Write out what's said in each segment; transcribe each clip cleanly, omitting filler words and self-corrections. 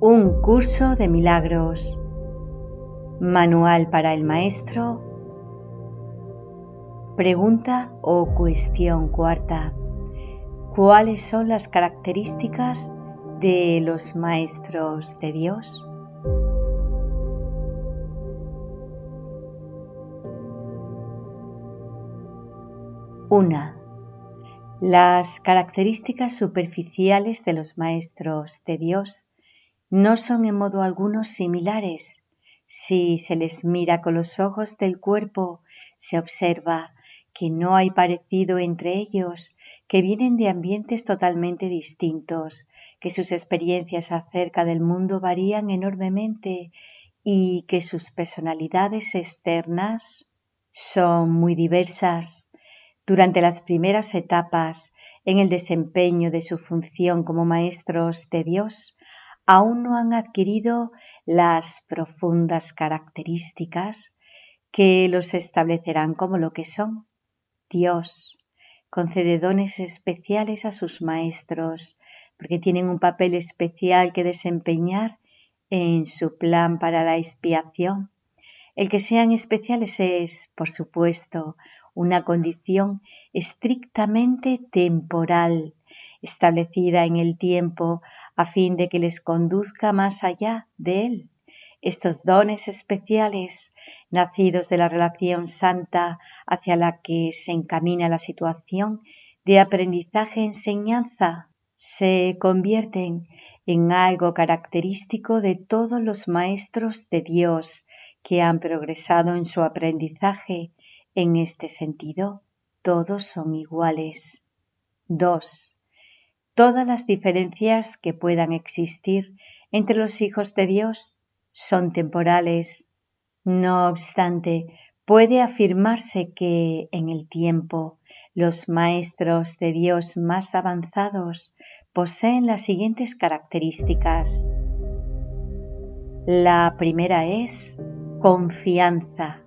Un curso de milagros. Manual para el maestro. Pregunta o cuestión cuarta. ¿Cuáles son las características de los maestros de Dios? Una. Las características superficiales de los maestros de Dios no son en modo alguno similares. Si se les mira con los ojos del cuerpo, se observa que no hay parecido entre ellos, que vienen de ambientes totalmente distintos, que sus experiencias acerca del mundo varían enormemente y que sus personalidades externas son muy diversas. Durante las primeras etapas en el desempeño de su función como maestros de Dios, aún no han adquirido las profundas características que los establecerán como lo que son. Dios concede dones especiales a sus maestros porque tienen un papel especial que desempeñar en su plan para la expiación. El que sean especiales es, por supuesto, una condición estrictamente temporal, establecida en el tiempo a fin de que les conduzca más allá de él. Estos dones especiales, nacidos de la relación santa hacia la que se encamina la situación de aprendizaje-enseñanza, se convierten en algo característico de todos los maestros de Dios que han progresado en su aprendizaje. En este sentido, todos son iguales. 2. Todas las diferencias que puedan existir entre los hijos de Dios son temporales. No obstante, puede afirmarse que en el tiempo los maestros de Dios más avanzados poseen las siguientes características. La primera es confianza.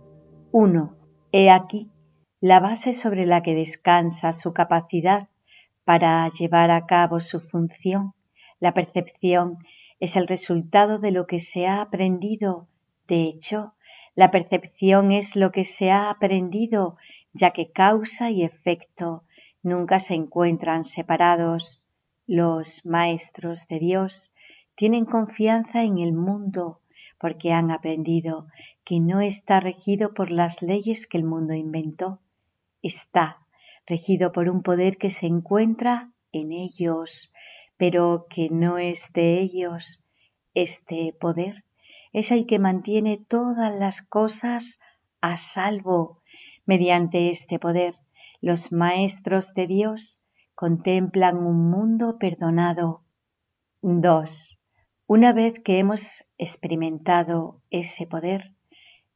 1. He aquí la base sobre la que descansa su capacidad para llevar a cabo su función. La percepción es el resultado de lo que se ha aprendido. De hecho, la percepción es lo que se ha aprendido, ya que causa y efecto nunca se encuentran separados. Los maestros de Dios tienen confianza en el mundo porque han aprendido que no está regido por las leyes que el mundo inventó. Está regido por un poder que se encuentra en ellos, pero que no es de ellos. Este poder es el que mantiene todas las cosas a salvo. Mediante este poder, los maestros de Dios contemplan un mundo perdonado. 2. Una vez que hemos experimentado ese poder,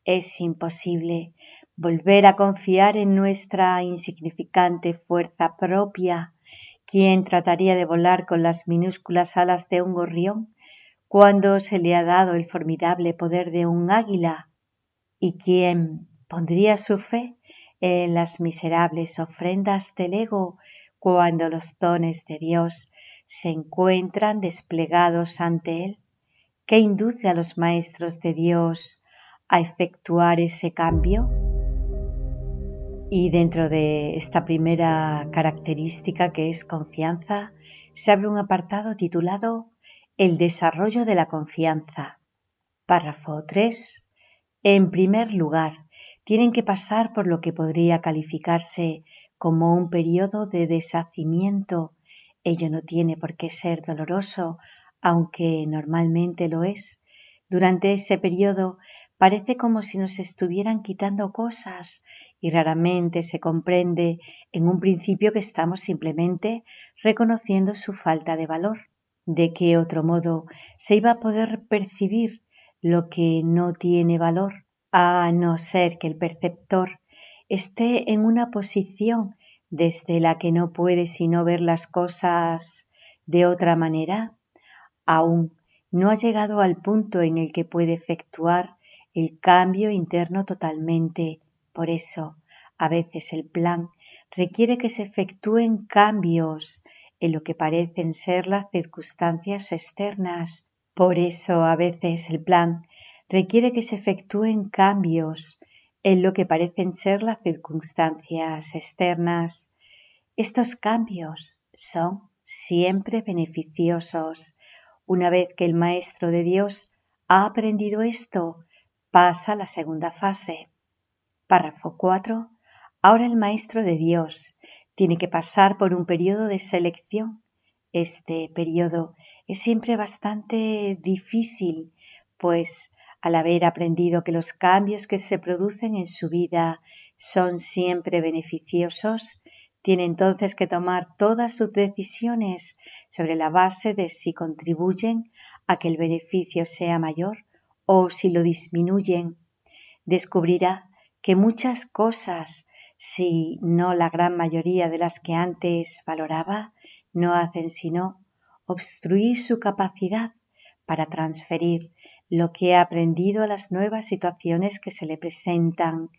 es imposible volver a confiar en nuestra insignificante fuerza propia. ¿Quién trataría de volar con las minúsculas alas de un gorrión cuando se le ha dado el formidable poder de un águila? ¿Y quién pondría su fe en las miserables ofrendas del ego cuando los dones de Dios se encuentran desplegados ante él? ¿Qué induce a los maestros de Dios a efectuar ese cambio? Y dentro de esta primera característica, que es confianza, se abre un apartado titulado El desarrollo de la confianza. Párrafo 3. En primer lugar, tienen que pasar por lo que podría calificarse como un periodo de deshacimiento. Ello no tiene por qué ser doloroso, aunque normalmente lo es. Durante ese periodo parece como si nos estuvieran quitando cosas y raramente se comprende en un principio que estamos simplemente reconociendo su falta de valor. ¿De qué otro modo se iba a poder percibir lo que no tiene valor, a no ser que el perceptor esté en una posición desde la que no puede sino ver las cosas de otra manera? Aún no ha llegado al punto en el que puede efectuar el cambio interno totalmente. Por eso, a veces el plan requiere que se efectúen cambios en lo que parecen ser las circunstancias externas, Por eso a veces el plan requiere que se efectúen cambios en lo que parecen ser las circunstancias externas. Estos cambios son siempre beneficiosos. Una vez que el Maestro de Dios ha aprendido esto, pasa a la segunda fase. Párrafo 4. Ahora el Maestro de Dios tiene que pasar por un periodo de selección. Este periodo es siempre bastante difícil, pues al haber aprendido que los cambios que se producen en su vida son siempre beneficiosos, tiene entonces que tomar todas sus decisiones sobre la base de si contribuyen a que el beneficio sea mayor o si lo disminuyen. Descubrirá que muchas cosas, si no la gran mayoría de las que antes valoraba, no hacen sino obstruir su capacidad para transferir lo que ha aprendido a las nuevas situaciones que se le presentan,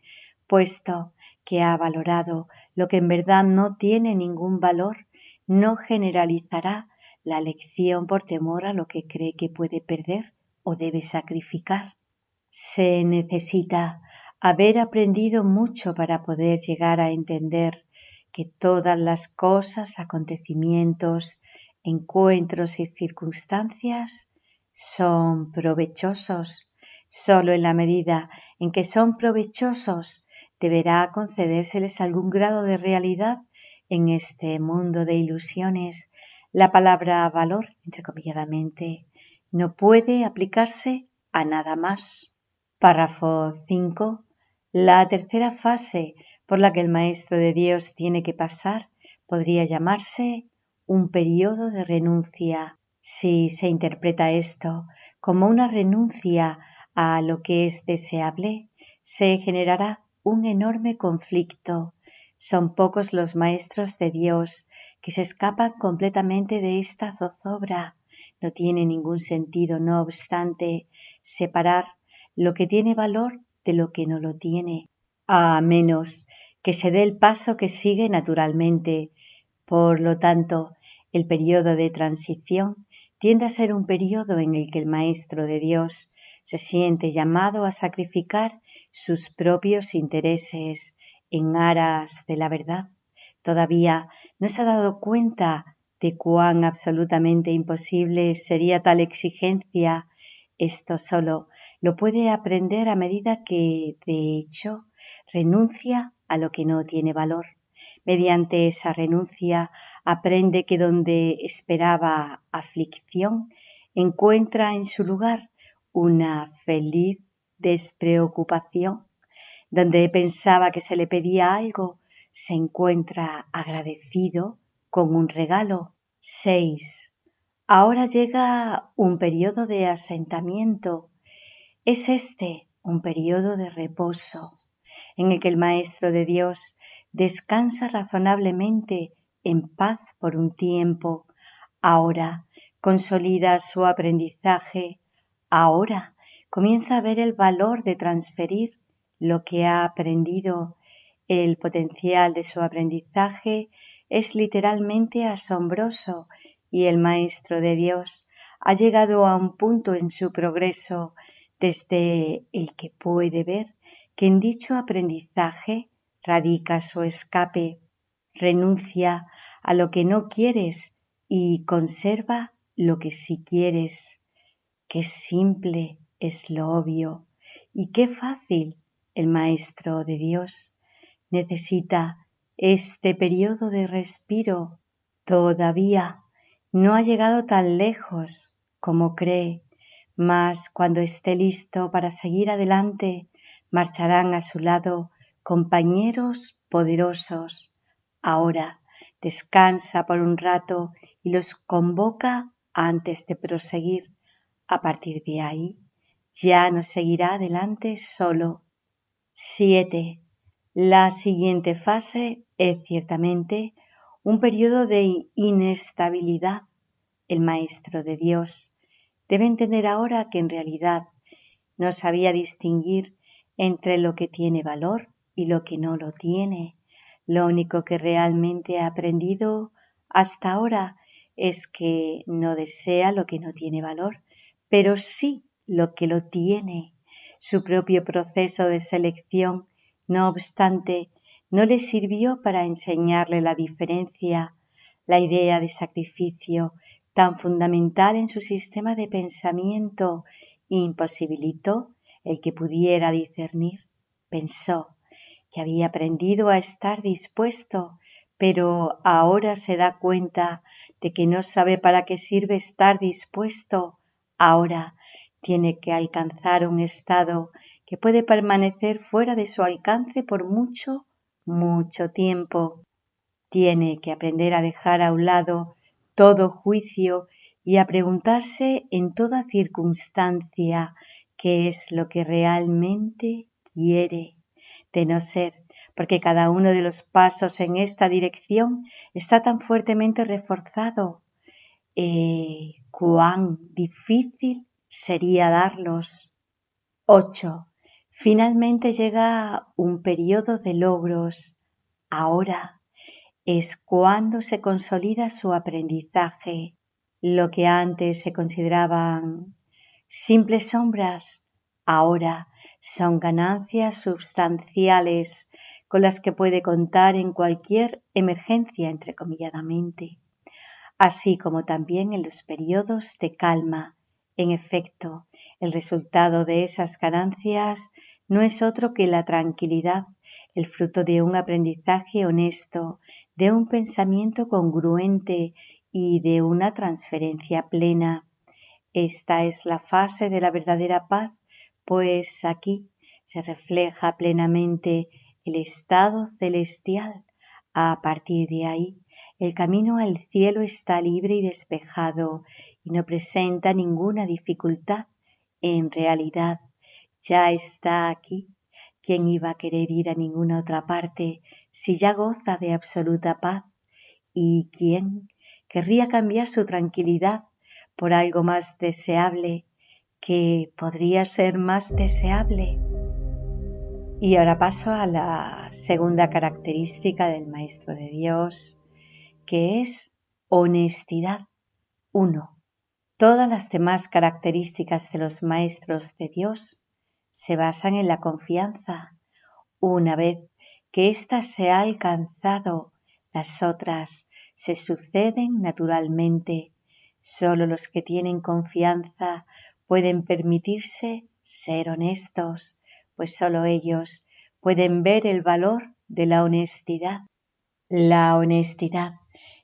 puesto que ha valorado lo que en verdad no tiene ningún valor, no generalizará la lección por temor a lo que cree que puede perder o debe sacrificar. Se necesita haber aprendido mucho para poder llegar a entender que todas las cosas, acontecimientos, encuentros y circunstancias son provechosos. Solo en la medida en que son provechosos deberá concedérseles algún grado de realidad en este mundo de ilusiones. La palabra valor, entrecomilladamente, no puede aplicarse a nada más. Párrafo 5. La tercera fase por la que el Maestro de Dios tiene que pasar podría llamarse un periodo de renuncia. Si se interpreta esto como una renuncia a lo que es deseable, se generará un enorme conflicto. Son pocos los maestros de Dios que se escapan completamente de esta zozobra. No tiene ningún sentido, no obstante, separar lo que tiene valor de lo que no lo tiene, a menos que se dé el paso que sigue naturalmente. Por lo tanto, el periodo de transición tiende a ser un periodo en el que el Maestro de Dios se siente llamado a sacrificar sus propios intereses en aras de la verdad. Todavía no se ha dado cuenta de cuán absolutamente imposible sería tal exigencia. Esto solo lo puede aprender a medida que, de hecho, renuncia a lo que no tiene valor. Mediante esa renuncia aprende que donde esperaba aflicción, encuentra en su lugar una feliz despreocupación. Donde pensaba que se le pedía algo, se encuentra agradecido con un regalo. 6. Ahora llega un periodo de asentamiento. Es este un periodo de reposo, en el que el Maestro de Dios descansa razonablemente en paz por un tiempo. Ahora consolida su aprendizaje. Ahora comienza a ver el valor de transferir lo que ha aprendido. El potencial de su aprendizaje es literalmente asombroso y el Maestro de Dios ha llegado a un punto en su progreso desde el que puede ver que en dicho aprendizaje radica su escape. Renuncia a lo que no quieres y conserva lo que sí quieres. Qué simple es lo obvio y qué fácil el Maestro de Dios. Necesita este periodo de respiro. Todavía no ha llegado tan lejos como cree, mas cuando esté listo para seguir adelante, marcharán a su lado compañeros poderosos. Ahora descansa por un rato y los convoca antes de proseguir. A partir de ahí, ya no seguirá adelante solo. 7. La siguiente fase es ciertamente un periodo de inestabilidad. El Maestro de Dios debe entender ahora que en realidad no sabía distinguir entre lo que tiene valor y lo que no lo tiene. Lo único que realmente ha aprendido hasta ahora es que no desea lo que no tiene valor, pero sí lo que lo tiene. Su propio proceso de selección, no obstante, no le sirvió para enseñarle la diferencia, la idea de sacrificio, tan fundamental en su sistema de pensamiento, imposibilitó el que pudiera discernir. Pensó que había aprendido a estar dispuesto, pero ahora se da cuenta de que no sabe para qué sirve estar dispuesto. Ahora tiene que alcanzar un estado que puede permanecer fuera de su alcance por mucho, mucho tiempo. Tiene que aprender a dejar a un lado todo juicio y a preguntarse en toda circunstancia qué es lo que realmente quiere, de no ser porque cada uno de los pasos en esta dirección está tan fuertemente reforzado. Cuán difícil sería darlos. 8. Finalmente llega un periodo de logros. Ahora es cuando se consolida su aprendizaje. Lo que antes se consideraban simples sombras, ahora son ganancias sustanciales con las que puede contar en cualquier emergencia, entrecomilladamente, así como también en los periodos de calma. En efecto, el resultado de esas ganancias no es otro que la tranquilidad, el fruto de un aprendizaje honesto, de un pensamiento congruente y de una transferencia plena. Esta es la fase de la verdadera paz, pues aquí se refleja plenamente el estado celestial. A partir de ahí, el camino al cielo está libre y despejado y no presenta ninguna dificultad. En realidad, ya está aquí. ¿Quién iba a querer ir a ninguna otra parte si ya goza de absoluta paz? ¿Y quién querría cambiar su tranquilidad por algo más deseable que podría ser más deseable? Y ahora paso a la segunda característica del Maestro de Dios, que es honestidad. 1. Todas las demás características de los Maestros de Dios se basan en la confianza. Una vez que ésta se ha alcanzado, las otras se suceden naturalmente. Solo los que tienen confianza pueden permitirse ser honestos, pues solo ellos pueden ver el valor de la honestidad. La honestidad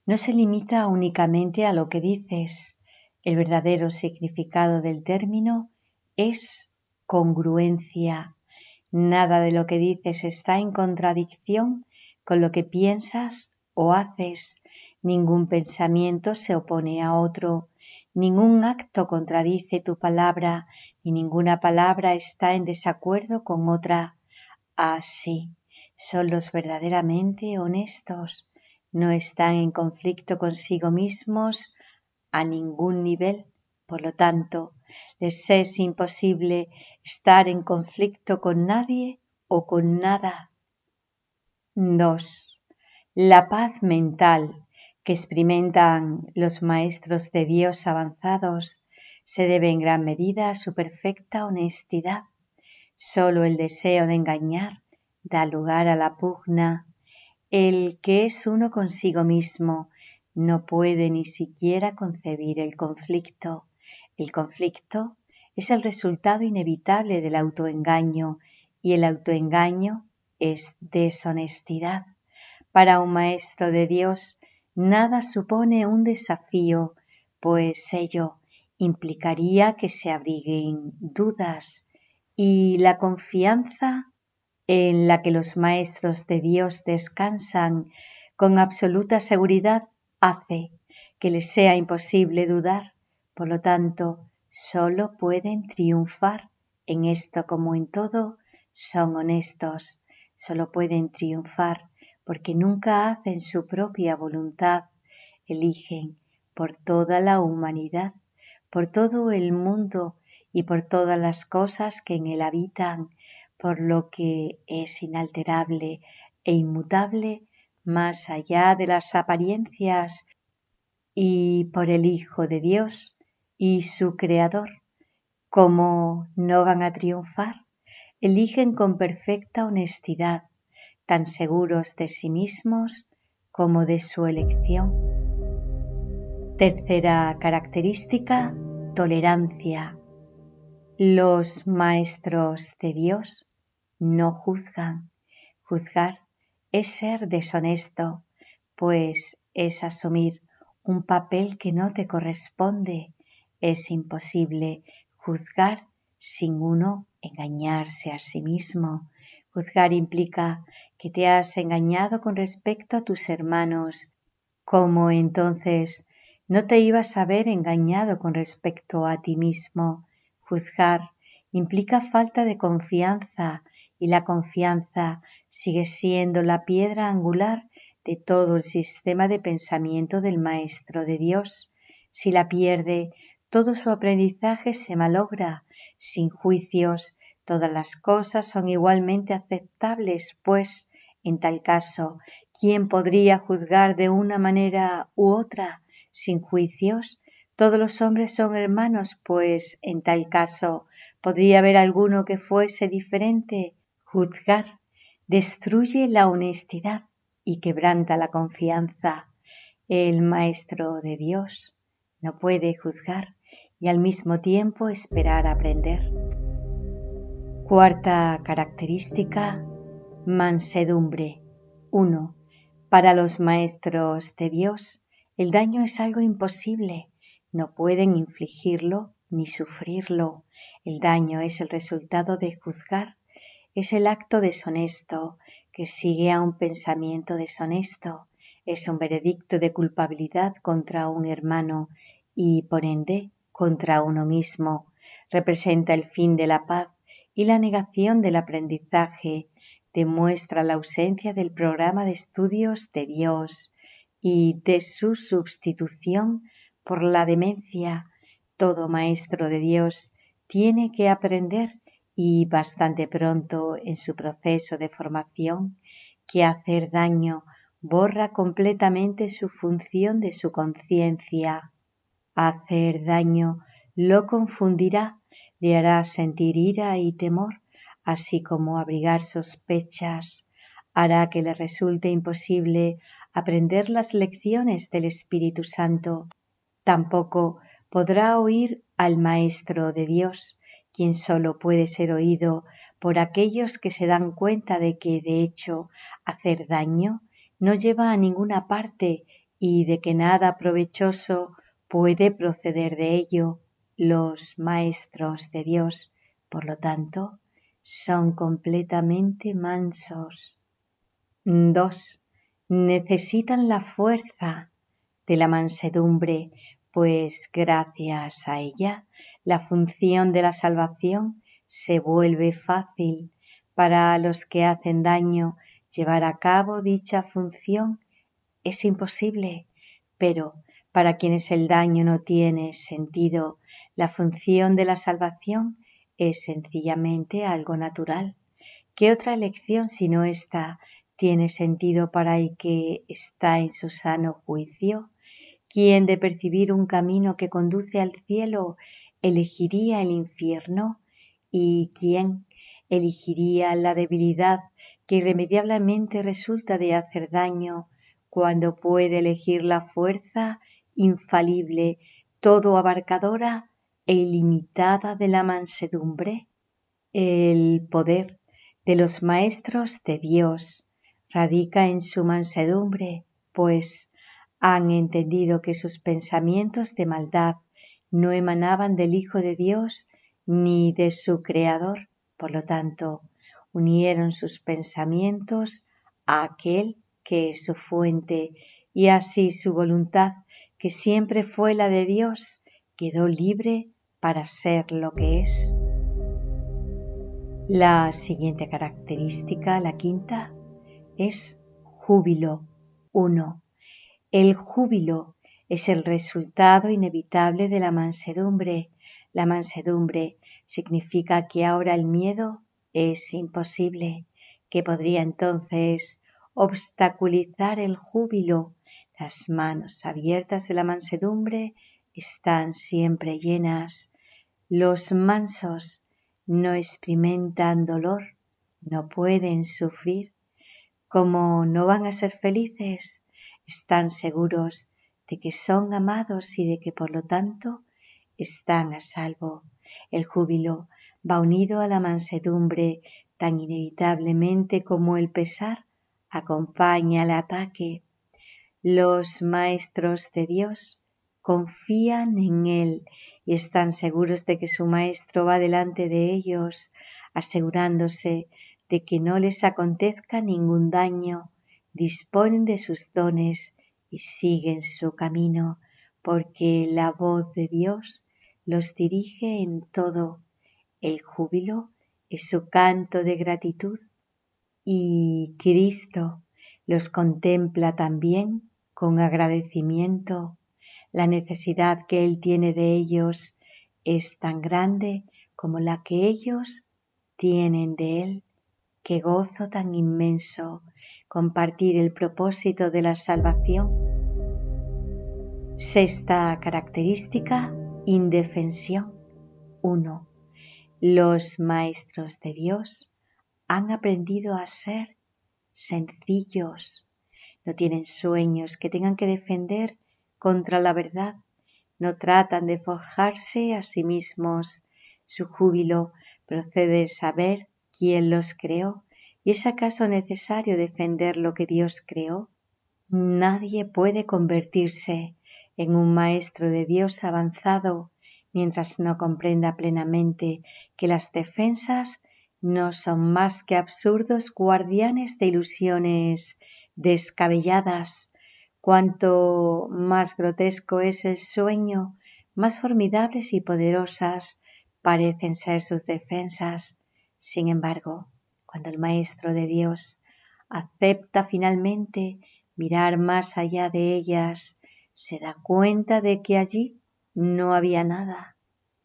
no se limita únicamente a lo que dices. El verdadero significado del término es congruencia. Nada de lo que dices está en contradicción con lo que piensas o haces. Ningún pensamiento se opone a otro. Ningún acto contradice tu palabra, y ninguna palabra está en desacuerdo con otra. Así son los verdaderamente honestos. No están en conflicto consigo mismos a ningún nivel. Por lo tanto, les es imposible estar en conflicto con nadie o con nada. 2. La paz mental que experimentan los maestros de Dios avanzados se debe en gran medida a su perfecta honestidad. Solo el deseo de engañar da lugar a la pugna. El que es uno consigo mismo no puede ni siquiera concebir el conflicto. El conflicto es el resultado inevitable del autoengaño y el autoengaño es deshonestidad. Para un maestro de Dios, nada supone un desafío, pues ello implicaría que se abriguen dudas, y la confianza en la que los maestros de Dios descansan con absoluta seguridad hace que les sea imposible dudar. Por lo tanto, solo pueden triunfar. En esto como en todo, son honestos. Solo pueden triunfar porque nunca hacen su propia voluntad. Eligen por toda la humanidad, por todo el mundo y por todas las cosas que en él habitan, por lo que es inalterable e inmutable más allá de las apariencias, y por el Hijo de Dios y su Creador, Como no van a triunfar, eligen con perfecta honestidad, tan seguros de sí mismos como de su elección. Tercera característica, tolerancia. Los maestros de Dios no juzgan. Juzgar es ser deshonesto, pues es asumir un papel que no te corresponde. Es imposible juzgar sin uno engañarse a sí mismo. Juzgar implica que te has engañado con respecto a tus hermanos. ¿Cómo entonces no te ibas a ver engañado con respecto a ti mismo? Juzgar implica falta de confianza, y la confianza sigue siendo la piedra angular de todo el sistema de pensamiento del Maestro de Dios. Si la pierde, todo su aprendizaje se malogra. Sin juicios, todas las cosas son igualmente aceptables, pues, en tal caso, ¿quién podría juzgar de una manera u otra? Sin juicios, todos los hombres son hermanos, pues, en tal caso, ¿podría haber alguno que fuese diferente? Juzgar destruye la honestidad y quebranta la confianza. El Maestro de Dios no puede juzgar y al mismo tiempo esperar aprender. Cuarta característica, mansedumbre. 1. Para los maestros de Dios, el daño es algo imposible. No pueden infligirlo ni sufrirlo. El daño es el resultado de juzgar. Es el acto deshonesto que sigue a un pensamiento deshonesto. Es un veredicto de culpabilidad contra un hermano y, por ende, contra uno mismo. Representa el fin de la paz y la negación del aprendizaje. Demuestra la ausencia del programa de estudios de Dios y de su sustitución por la demencia. Todo maestro de Dios tiene que aprender, y bastante pronto en su proceso de formación, que hacer daño borra completamente su función de su conciencia. Hacer daño lo confundirá, le hará sentir ira y temor, así como abrigar sospechas. Hará que le resulte imposible aprender las lecciones del Espíritu Santo. Tampoco podrá oír al Maestro de Dios, quien solo puede ser oído por aquellos que se dan cuenta de que, de hecho, hacer daño no lleva a ninguna parte y de que nada provechoso puede proceder de ello. Los maestros de Dios, por lo tanto, son completamente mansos. 2. Necesitan la fuerza de la mansedumbre, pues gracias a ella la función de la salvación se vuelve fácil. Para los que hacen daño, llevar a cabo dicha función es imposible, pero para quienes el daño no tiene sentido, la función de la salvación es sencillamente algo natural. ¿Qué otra elección sino esta tiene sentido para el que está en su sano juicio? ¿Quién de percibir un camino que conduce al cielo elegiría el infierno? ¿Y quién elegiría la debilidad que irremediablemente resulta de hacer daño cuando puede elegir la fuerza infalible, todo abarcadora e ilimitada de la mansedumbre? El poder de los maestros de Dios radica en su mansedumbre, pues han entendido que sus pensamientos de maldad no emanaban del Hijo de Dios ni de su Creador. Por lo tanto, unieron sus pensamientos a aquel que es su fuente, y así su voluntad, que siempre fue la de Dios, quedó libre para ser lo que es. La siguiente característica, la quinta, es júbilo. 1. El júbilo es el resultado inevitable de la mansedumbre. La mansedumbre significa que ahora el miedo es imposible, que podría entonces obstaculizar el júbilo. Las manos abiertas de la mansedumbre están siempre llenas. Los mansos no experimentan dolor, no pueden sufrir. Como no van a ser felices, están seguros de que son amados y de que por lo tanto están a salvo. El júbilo va unido a la mansedumbre tan inevitablemente como el pesar acompaña al ataque. Los maestros de Dios confían en Él y están seguros de que su Maestro va delante de ellos, asegurándose de que no les acontezca ningún daño. Disponen de sus dones y siguen su camino, porque la voz de Dios los dirige en todo. El júbilo es su canto de gratitud y Cristo los contempla también con agradecimiento. La necesidad que Él tiene de ellos es tan grande como la que ellos tienen de Él. Qué gozo tan inmenso compartir el propósito de la salvación. Sexta característica, indefensión. 1. Los maestros de Dios han aprendido a ser sencillos. No tienen sueños que tengan que defender contra la verdad. No tratan de forjarse a sí mismos. Su júbilo procede de saber quién los creó. ¿Y es acaso necesario defender lo que Dios creó? Nadie puede convertirse en un maestro de Dios avanzado mientras no comprenda plenamente que las defensas no son más que absurdos guardianes de ilusiones descabelladas. Cuanto más grotesco es el sueño, más formidables y poderosas parecen ser sus defensas. Sin embargo, cuando el Maestro de Dios acepta finalmente mirar más allá de ellas, se da cuenta de que allí no había nada.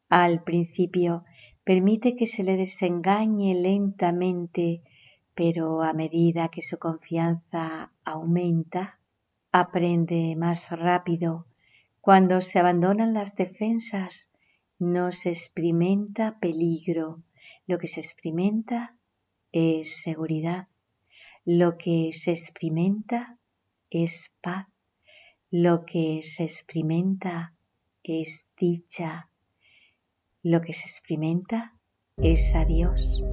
Al principio permite que se le desengañe lentamente, pero a medida que su confianza aumenta, aprende más rápido. Cuando se abandonan las defensas, no se experimenta peligro. Lo que se experimenta es seguridad. Lo que se experimenta es paz. Lo que se experimenta es dicha. Lo que se experimenta es a Dios.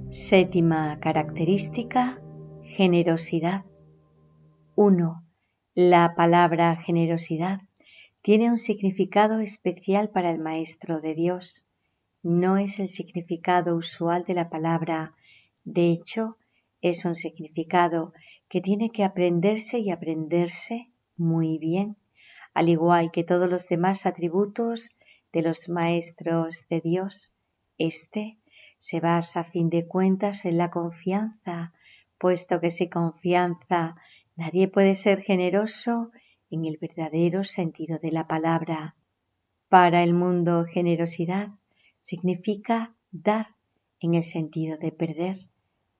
Séptima característica, generosidad. 1. La palabra generosidad tiene un significado especial para el Maestro de Dios. No es el significado usual de la palabra. De hecho, es un significado que tiene que aprenderse y aprenderse muy bien, al igual que todos los demás atributos de los maestros de Dios. Este se basa a fin de cuentas en la confianza, puesto que sin confianza nadie puede ser generoso en el verdadero sentido de la palabra. Para el mundo, generosidad significa dar en el sentido de perder.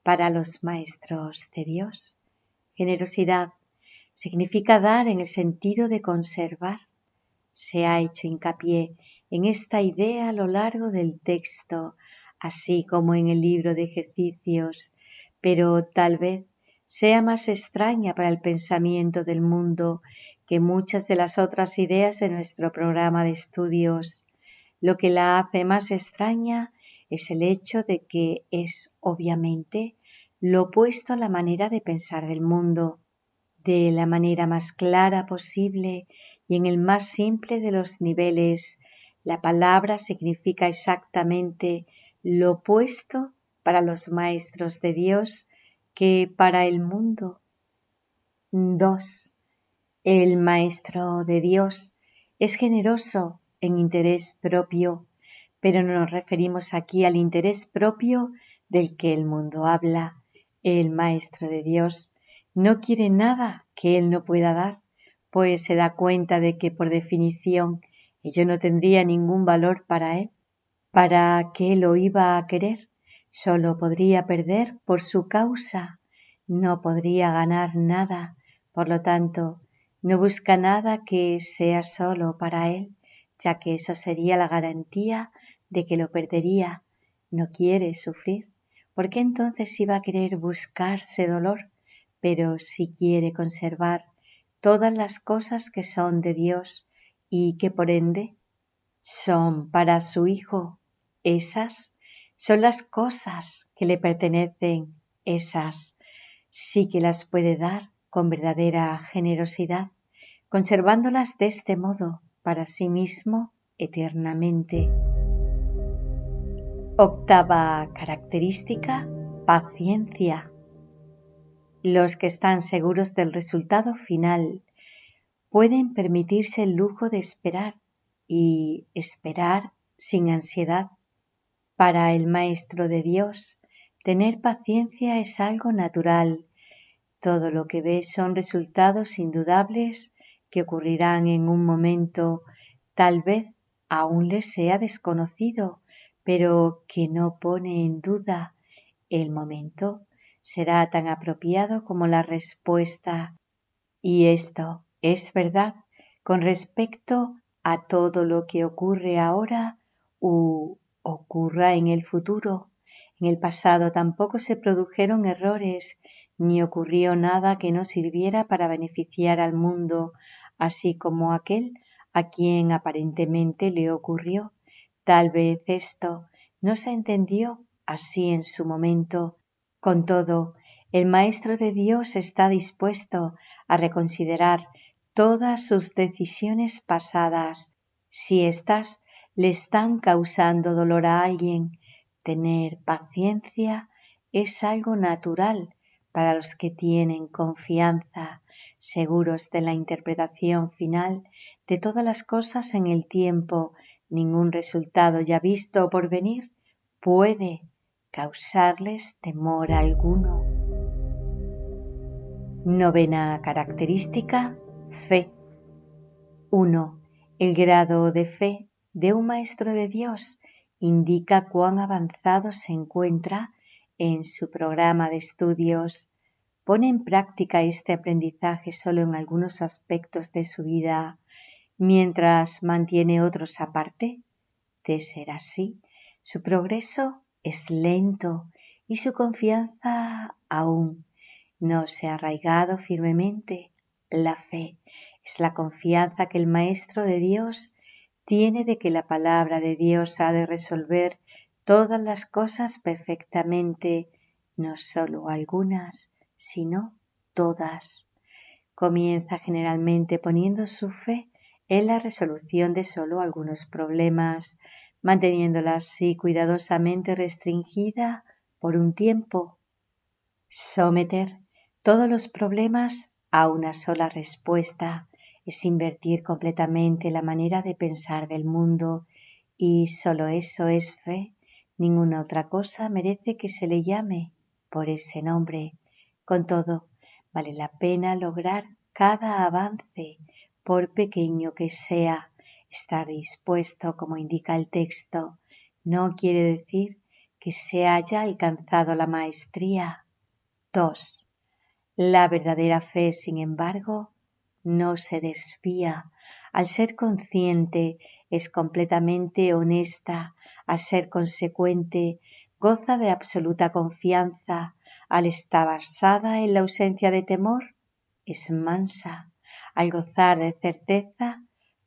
Para los maestros de Dios, generosidad significa dar en el sentido de conservar. Se ha hecho hincapié en esta idea a lo largo del texto, así como en el libro de ejercicios, pero tal vez sea más extraña para el pensamiento del mundo que muchas de las otras ideas de nuestro programa de estudios. Lo que la hace más extraña es el hecho de que es, obviamente, lo opuesto a la manera de pensar del mundo. De la manera más clara posible y en el más simple de los niveles, la palabra significa exactamente lo opuesto para los maestros de Dios que para el mundo. 2. El Maestro de Dios es generoso en interés propio, pero no nos referimos aquí al interés propio del que el mundo habla. El Maestro de Dios no quiere nada que Él no pueda dar, pues se da cuenta de que por definición ello no tendría ningún valor para Él. ¿Para qué lo iba a querer? Solo podría perder por su causa, no podría ganar nada, por lo tanto, no busca nada que sea solo para Él, ya que eso sería la garantía de que lo perdería. No quiere sufrir. ¿Por qué entonces iba a querer buscarse dolor? Pero sí quiere conservar todas las cosas que son de Dios y que por ende son para su Hijo. Esas son las cosas que le pertenecen. Esas sí que las puede dar con verdadera generosidad, conservándolas de este modo para sí mismo eternamente. Octava característica: paciencia. Los que están seguros del resultado final pueden permitirse el lujo de esperar y esperar sin ansiedad. Para el Maestro de Dios, tener paciencia es algo natural. Todo lo que ve son resultados indudables que ocurrirán en un momento, tal vez aún le sea desconocido, pero que no pone en duda. El momento será tan apropiado como la respuesta. Y esto es verdad con respecto a todo lo que ocurre ahora u ocurra en el futuro. En el pasado tampoco se produjeron errores, ni ocurrió nada que no sirviera para beneficiar al mundo, así como aquel a quien aparentemente le ocurrió. Tal vez esto no se entendió así en su momento. Con todo, el Maestro de Dios está dispuesto a reconsiderar todas sus decisiones pasadas, si éstas le están causando dolor a alguien. Tener paciencia es algo natural para los que tienen confianza, seguros de la interpretación final de todas las cosas en el tiempo. Ningún resultado ya visto o por venir puede causarles temor alguno. Novena característica: fe. 1. El grado de fe de un maestro de Dios indica cuán avanzado se encuentra en su programa de estudios. ¿Pone en práctica este aprendizaje solo en algunos aspectos de su vida, mientras mantiene otros aparte? De ser así, su progreso es lento y su confianza aún no se ha arraigado firmemente. La fe es la confianza que el Maestro de Dios tiene de que la palabra de Dios ha de resolver todas las cosas perfectamente, no solo algunas, sino todas. Comienza generalmente poniendo su fe en la resolución de solo algunos problemas, manteniéndola así cuidadosamente restringida por un tiempo. Someter todos los problemas a una sola respuesta es invertir completamente la manera de pensar del mundo, y solo eso es fe. Ninguna otra cosa merece que se le llame por ese nombre. Con todo, vale la pena lograr cada avance, por pequeño que sea. Estar dispuesto, como indica el texto, no quiere decir que se haya alcanzado la maestría. 2. La verdadera fe, sin embargo, no se desvía. Al ser consciente, es completamente honesta. Al ser consecuente, goza de absoluta confianza. Al estar basada en la ausencia de temor, es mansa. Al gozar de certeza,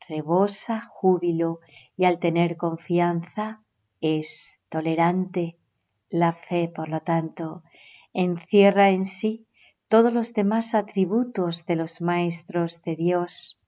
rebosa júbilo, y al tener confianza, es tolerante. La fe, por lo tanto, encierra en sí todos los demás atributos de los maestros de Dios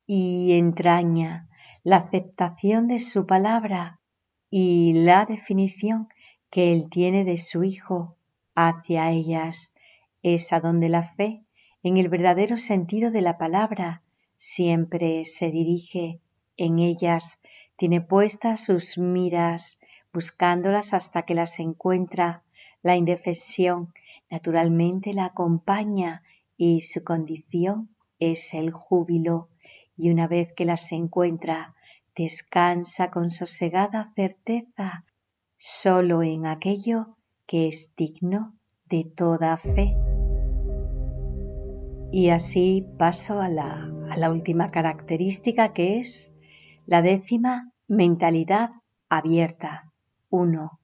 y entraña la aceptación de su palabra y la definición que Él tiene de su Hijo hacia ellas. Es a donde la fe, en el verdadero sentido de la palabra, siempre se dirige. En ellas tiene puestas sus miras, buscándolas hasta que las encuentra. La indefensión naturalmente la acompaña y su condición es el júbilo, y una vez que las encuentra, descansa con sosegada certeza solo en aquello que es digno de toda fe. Y así paso a la última característica, que es La 10ª, mentalidad abierta. 1.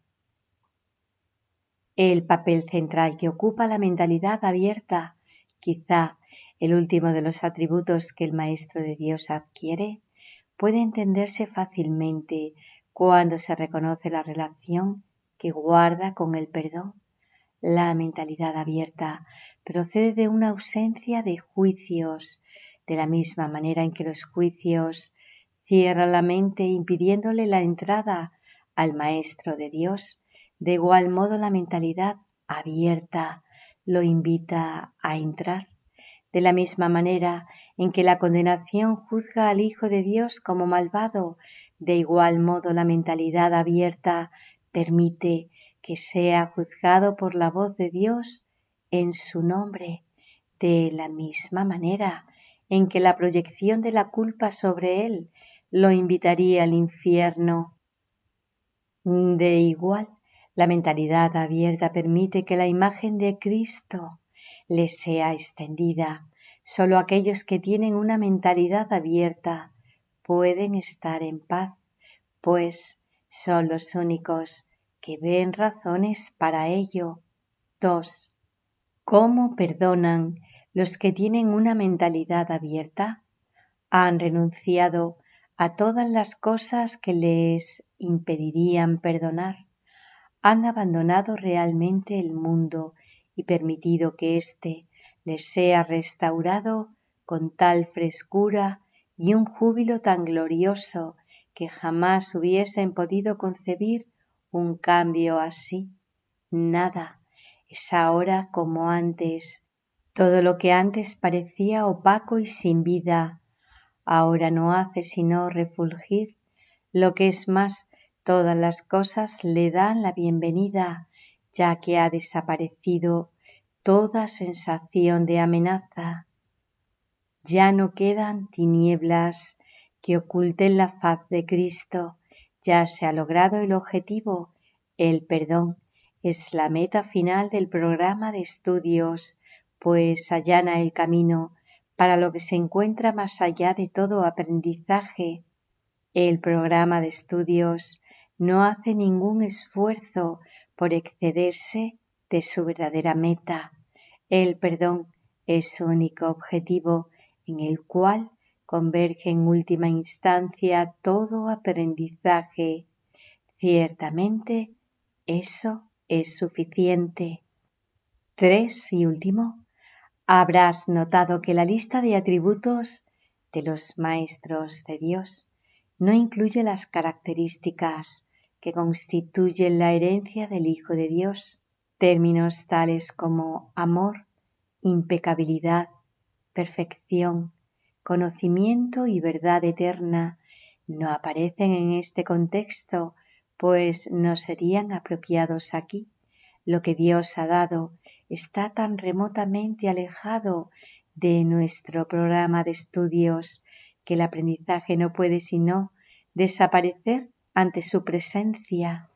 El papel central que ocupa la mentalidad abierta, quizá el último de los atributos que el Maestro de Dios adquiere, puede entenderse fácilmente cuando se reconoce la relación que guarda con el perdón. La mentalidad abierta procede de una ausencia de juicios, de la misma manera en que los juicios cierran la mente impidiéndole la entrada al Maestro de Dios. De igual modo, la mentalidad abierta lo invita a entrar. De la misma manera en que la condenación juzga al Hijo de Dios como malvado, de igual modo la mentalidad abierta permite que sea juzgado por la voz de Dios en su nombre. De la misma manera en que la proyección de la culpa sobre él lo invitaría al infierno. De igual, la mentalidad abierta permite que la imagen de Cristo le sea extendida. Solo aquellos que tienen una mentalidad abierta pueden estar en paz, pues son los únicos que ven razones para ello. 2. ¿Cómo perdonan los que tienen una mentalidad abierta? Han renunciado a todas las cosas que les impedirían perdonar. Han abandonado realmente el mundo y permitido que éste les sea restaurado con tal frescura y un júbilo tan glorioso que jamás hubiesen podido concebir un cambio así. Nada es ahora como antes. Todo lo que antes parecía opaco y sin vida, ahora no hace sino refulgir. Lo que es más, todas las cosas le dan la bienvenida, ya que ha desaparecido toda sensación de amenaza. Ya no quedan tinieblas que oculten la faz de Cristo. Ya se ha logrado el objetivo. El perdón es la meta final del programa de estudios, pues allana el camino para lo que se encuentra más allá de todo aprendizaje. El programa de estudios no hace ningún esfuerzo por excederse de su verdadera meta. El perdón es su único objetivo, en el cual converge en última instancia todo aprendizaje. Ciertamente, eso es suficiente. 3. Y último, habrás notado que la lista de atributos de los maestros de Dios no incluye las características que constituyen la herencia del Hijo de Dios. Términos tales como amor, impecabilidad, perfección, conocimiento y verdad eterna no aparecen en este contexto, pues no serían apropiados aquí. Lo que Dios ha dado está tan remotamente alejado de nuestro programa de estudios que el aprendizaje no puede sino desaparecer ante su presencia.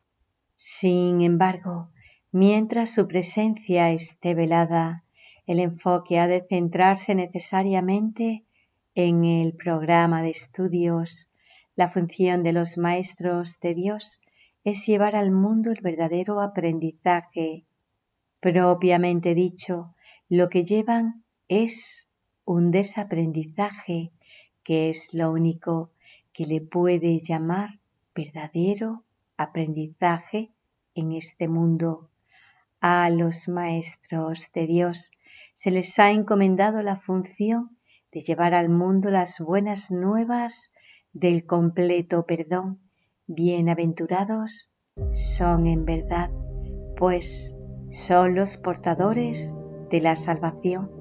Sin embargo, mientras su presencia esté velada, el enfoque ha de centrarse necesariamente en el programa de estudios. La función de los maestros de Dios es llevar al mundo el verdadero aprendizaje. Propiamente dicho, lo que llevan es un desaprendizaje, que es lo único que le puede llamar verdadero aprendizaje en este mundo. A los maestros de Dios se les ha encomendado la función de llevar al mundo las buenas nuevas del completo perdón. Bienaventurados son en verdad, pues son los portadores de la salvación.